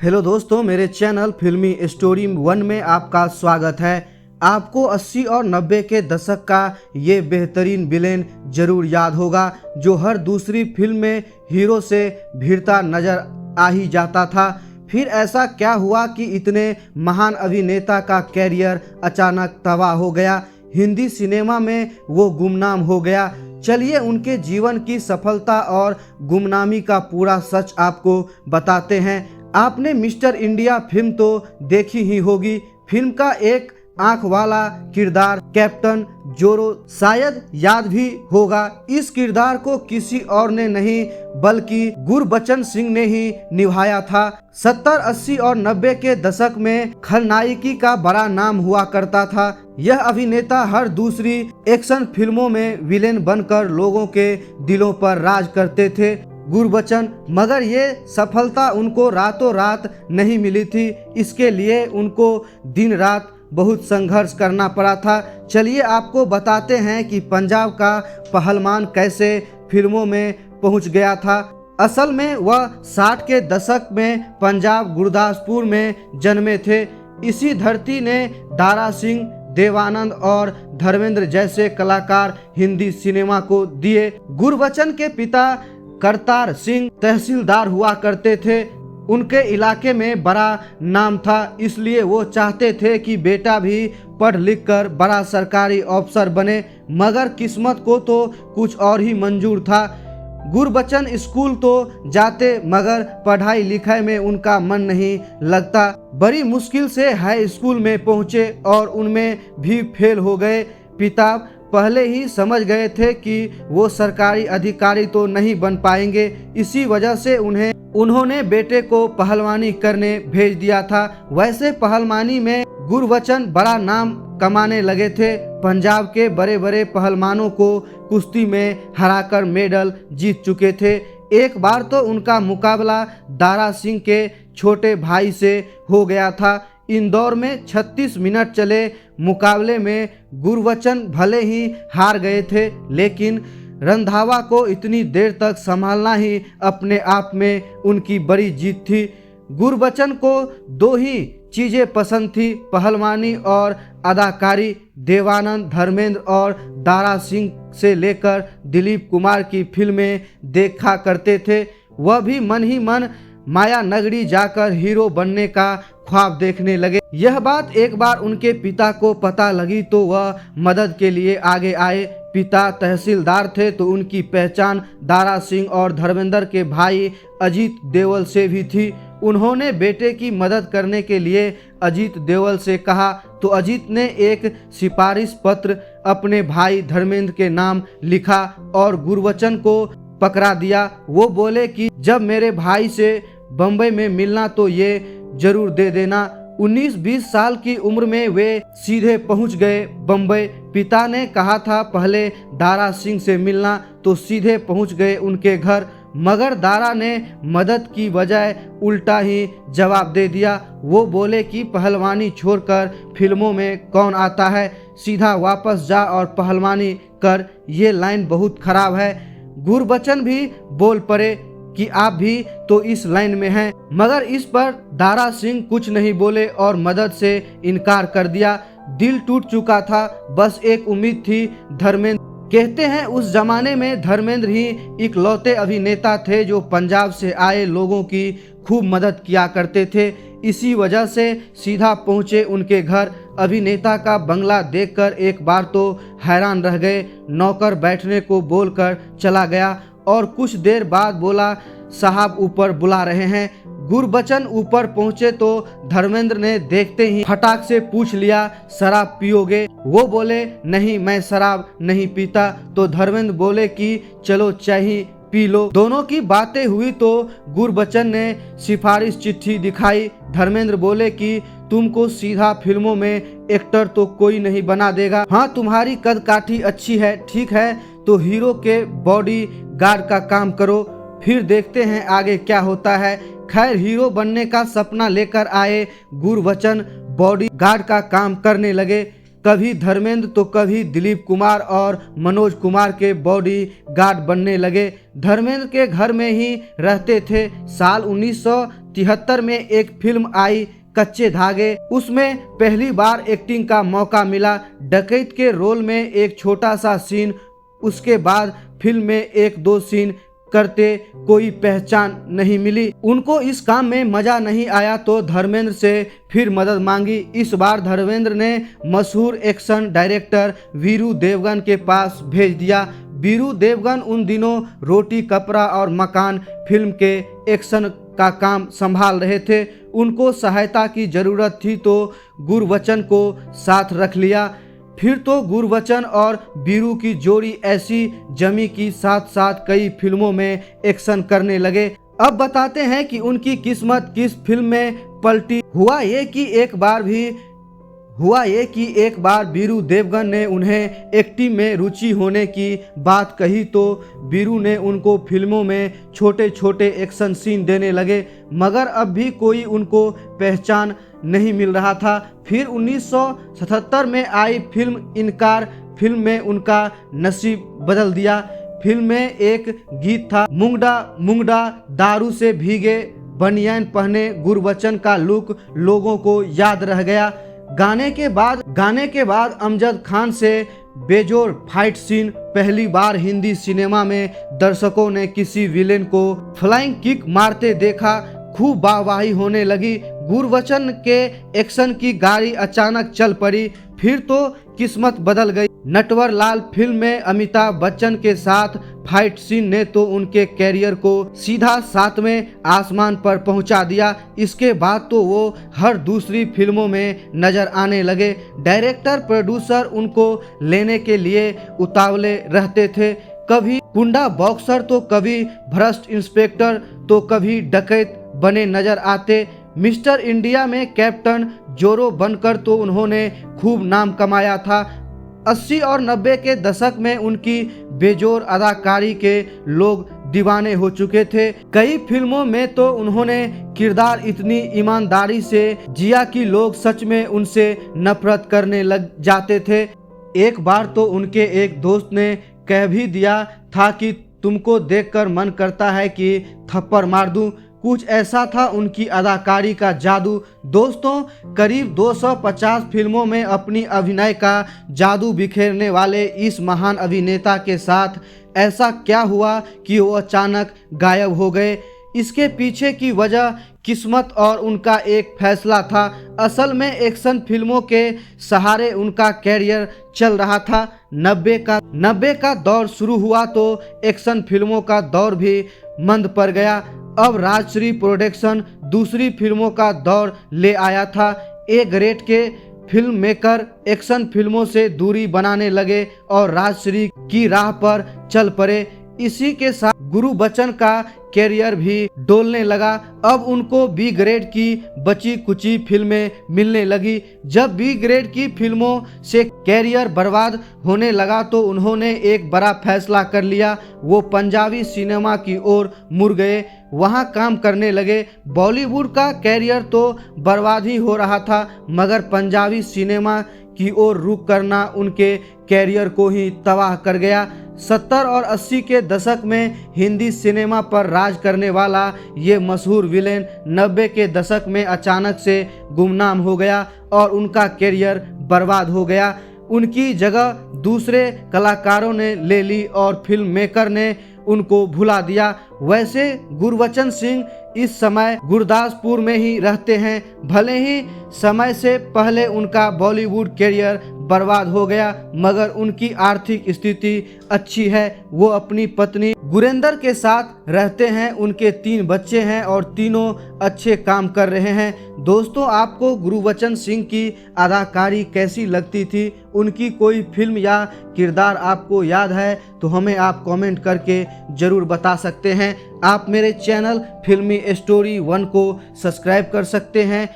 Hello दोस्तों, मेरे channel फिल्मी स्टोरी 1 में आपका स्वागत है। आपको 80 और 90 के दशक का ये बेहतरीन विलेन जरूर याद होगा जो हर दूसरी फिल्म में हीरो से भिड़ता नजर आ ही जाता था। फिर ऐसा क्या हुआ कि इतने महान अभिनेता का कैरियर अचानक तबाह हो गया, हिंदी सिनेमा में वो गुमनाम हो गया। चलिए उनके जीवन की सफलता और गुमनामी का पूरा सच आपको बताते हैं। आपने मिस्टर इंडिया फिल्म तो देखी ही होगी। फिल्म का एक आंख वाला किरदार कैप्टन जोरो शायद याद भी होगा। इस किरदार को किसी और ने नहीं बल्कि गुरबचन सिंह ने ही निभाया था। 70, 80 और 90 के दशक में खलनायकी का बड़ा नाम हुआ करता था। यह अभिनेता हर दूसरी एक्शन फिल्मों में विलेन बनकर लोगों के दिलों पर राज करते थे गुरबचन। मगर ये सफलता उनको रातों रात नहीं मिली थी। इसके लिए उनको दिन रात बहुत संघर्ष करना पड़ा था। चलिए आपको बताते हैं कि पंजाब का पहलवान कैसे फिल्मों में पहुंच गया था। असल में वह 60 के दशक में पंजाब गुरदासपुर में जन्मे थे। इसी धरती ने दारा सिंह, देवानंद और धर्मेंद्र जैसे कलाकार हिंदी सिनेमा को दिए। गुरबचन के पिता करतार सिंह तहसीलदार हुआ करते थे। उनके इलाके में बड़ा नाम था, इसलिए वो चाहते थे कि बेटा भी पढ़ लिख कर बड़ा सरकारी अफसर बने। मगर किस्मत को तो कुछ और ही मंजूर था। गुरबचन स्कूल तो जाते मगर पढ़ाई लिखाई में उनका मन नहीं लगता। बड़ी मुश्किल से हाई स्कूल में पहुंचे और उनमें भी फेल हो गए। पिता पहले ही समझ गए थे कि वो सरकारी अधिकारी तो नहीं बन पाएंगे। इसी वजह से उन्होंने बेटे को पहलवानी करने भेज दिया था। वैसे पहलवानी में गुरबचन बड़ा नाम कमाने लगे थे। पंजाब के बड़े बड़े पहलवानों को कुश्ती में हराकर मेडल जीत चुके थे। एक बार तो उनका मुकाबला दारा सिंह के छोटे भाई से हो गया था। इंदौर में 36 मिनट चले मुकाबले में गुरबचन भले ही हार गए थे, लेकिन रंधावा को इतनी देर तक संभालना ही अपने आप में उनकी बड़ी जीत थी। गुरबचन को दो ही चीज़ें पसंद थी, पहलवानी और अदाकारी। देवानंद, धर्मेंद्र और दारा सिंह से लेकर दिलीप कुमार की फिल्में देखा करते थे। वह भी मन ही मन माया नगरी जाकर हीरो बनने का ख्वाब देखने लगे। यह बात एक बार उनके पिता को पता लगी तो वह मदद के लिए आगे आए। पिता तहसीलदार थे तो उनकी पहचान दारा सिंह और धर्मेंद्र के भाई अजीत देओल से भी थी। उन्होंने बेटे की मदद करने के लिए अजीत देओल से कहा तो अजीत ने एक सिफारिश पत्र अपने भाई धर्मेंद्र के नाम लिखा और गुरबचन को पकड़ा दिया। वो बोले कि जब मेरे भाई से बम्बई में मिलना तो ये जरूर दे देना। 19-20 साल की उम्र में वे सीधे पहुंच गए बम्बई। पिता ने कहा था पहले दारा सिंह से मिलना तो सीधे पहुंच गए उनके घर। मगर दारा ने मदद की बजाय उल्टा ही जवाब दे दिया। वो बोले कि पहलवानी छोड़कर फिल्मों में कौन आता है, सीधा वापस जा और पहलवानी कर। ये लाइन बहुत खराब है। गुरबचन भी बोल पड़े कि आप भी तो इस लाइन में हैं। मगर इस पर दारा सिंह कुछ नहीं बोले और मदद से इनकार कर दिया। दिल टूट चुका था, बस एक उम्मीद थी धर्मेंद्र। कहते हैं उस जमाने में धर्मेंद्र ही इकलौते अभिनेता थे जो पंजाब से आए लोगों की खूब मदद किया करते थे। इसी वजह से सीधा पहुंचे उनके घर। अभिनेता का बंगला देखकर एक बार तो हैरान रह गए। नौकर बैठने को बोलकर चला गया और कुछ देर बाद बोला साहब ऊपर बुला रहे हैं। गुरबचन ऊपर पहुंचे तो धर्मेंद्र ने देखते ही फटाक से पूछ लिया शराब पियोगे? वो बोले नहीं, मैं शराब नहीं पीता। तो धर्मेंद्र बोले कि चलो चाय ही पी लो। दोनों की बातें हुई तो गुरबचन ने सिफारिश चिट्ठी दिखाई। धर्मेंद्र बोले कि तुमको सीधा फिल्मों में एक्टर तो कोई नहीं बना देगा। हाँ, तुम्हारी कद काठी अच्छी है, ठीक है, तो हीरो के बॉडी गार्ड का काम करो, फिर देखते हैं आगे क्या होता है। खैर हीरो बनने का सपना लेकर आए गुरबचन बॉडी गार्ड का काम करने लगे। कभी धर्मेंद्र तो कभी दिलीप कुमार और मनोज कुमार के बॉडी गार्ड बनने लगे। धर्मेंद्र के घर में ही रहते थे। साल 1973 में एक फिल्म आई कच्चे धागे, उसमें पहली बार एक्टिंग का मौका मिला। डकैत के रोल में एक छोटा सा सीन, उसके बाद फिल्म में एक दो सीन करते कोई पहचान नहीं मिली। उनको इस काम में मजा नहीं आया तो धर्मेंद्र से फिर मदद मांगी। इस बार धर्मेंद्र ने मशहूर एक्शन डायरेक्टर वीरू देवगन के पास भेज दिया। वीरू देवगन उन दिनों रोटी कपड़ा और मकान फिल्म के एक्शन का काम संभाल रहे थे। उनको सहायता की जरूरत थी तो गुरबचन को साथ रख लिया। फिर तो गुरबचन और वीरू की जोड़ी ऐसी जमी कि साथ साथ कई फिल्मों में एक्शन करने लगे। अब बताते हैं कि उनकी किस्मत किस फिल्म में पलटी। हुआ ये कि एक बार वीरू देवगन ने उन्हें एक्टिंग में रुचि होने की बात कही तो वीरू ने उनको फिल्मों में छोटे छोटे एक्शन सीन देने लगे, मगर अब भी कोई उनको पहचान नहीं मिल रहा था। फिर 1977 में आई फिल्म इनकार, फिल्म में उनका नसीब बदल दिया। फिल्म में एक गीत था, मुंगडा मुंगडा दारू से भीगे बनियान पहने गुरबचन का लुक लोगों को याद रह गया। गाने के बाद अमजद खान से बेजोड़ फाइट सीन, पहली बार हिंदी सिनेमा में दर्शकों ने किसी विलेन को फ्लाइंग किक मारते देखा, खूब वाहवाही होने लगी। गुरबचन के एक्शन की गाड़ी अचानक चल पड़ी, फिर तो किस्मत बदल गई। नटवर लाल फिल्म में अमिताभ बच्चन के साथ फाइट सीन ने तो उनके कैरियर को सीधा 7वें आसमान पर पहुंचा दिया। इसके बाद तो वो हर दूसरी फिल्मों में नजर आने लगे। डायरेक्टर प्रोड्यूसर उनको लेने के लिए उतावले रहते थे, कभी गुंडा बॉक्सर तो कभी भ्रष्ट इंस्पेक्टर तो कभी डकैत बने नजर आते। मिस्टर इंडिया में कैप्टन जोरो बनकर तो उन्होंने खूब नाम कमाया था। 80 और 90 के दशक में उनकी बेजोड़ अदाकारी के लोग दीवाने हो चुके थे। कई फिल्मों में तो उन्होंने किरदार इतनी ईमानदारी से जिया कि लोग सच में उनसे नफरत करने लग जाते थे। एक बार तो उनके एक दोस्त ने कह भी दिया था कि तुमको देखकर मन करता है कि थप्पड़ मार दूं। कुछ ऐसा था उनकी अदाकारी का जादू। दोस्तों, करीब 250 फिल्मों में अपनी अभिनय का जादू बिखेरने वाले इस महान अभिनेता के साथ ऐसा क्या हुआ कि वो अचानक गायब हो गए? इसके पीछे की वजह किस्मत और उनका एक फैसला था। असल में एक्शन फिल्मों के सहारे उनका कैरियर चल रहा था। 90 का दौर शुरू हुआ तो एक्शन फिल्मों का दौर भी मंद पड़ गया। अब राजश्री प्रोडक्शन दूसरी फिल्मों का दौर ले आया था। ए ग्रेड के फिल्म मेकर एक्शन फिल्मों से दूरी बनाने लगे और राजश्री की राह पर चल पड़े। इसी के साथ गुरबचन का कैरियर भी डोलने लगा। अब उनको बी ग्रेड की बची कुची फिल्में मिलने लगी। जब बी ग्रेड की फिल्मों से कैरियर बर्बाद होने लगा तो उन्होंने एक बड़ा फैसला कर लिया। वो पंजाबी सिनेमा की ओर मुड़ गए, वहाँ काम करने लगे। बॉलीवुड का कैरियर तो बर्बाद ही हो रहा था, मगर पंजाबी सिनेमा की ओर रुख करना उनके कैरियर को ही तबाह कर गया। 70 और 80 के दशक में हिंदी सिनेमा पर राज करने वाला ये मशहूर विलेन 90 के दशक में अचानक से गुमनाम हो गया और उनका कैरियर बर्बाद हो गया। उनकी जगह दूसरे कलाकारों ने ले ली और फिल्म मेकर ने उनको भुला दिया। वैसे गुरबचन सिंह इस समय गुरदासपुर में ही रहते हैं। भले ही समय से पहले उनका बॉलीवुड कैरियर बर्बाद हो गया, मगर उनकी आर्थिक स्थिति अच्छी है। वो अपनी पत्नी गुरेंदर के साथ रहते हैं। उनके 3 बच्चे हैं और तीनों अच्छे काम कर रहे हैं। दोस्तों, आपको गुरबचन सिंह की अदाकारी कैसी लगती थी? उनकी कोई फिल्म या किरदार आपको याद है तो हमें आप कमेंट करके ज़रूर बता सकते हैं। आप मेरे चैनल फिल्मी स्टोरी 1 को सब्सक्राइब कर सकते हैं।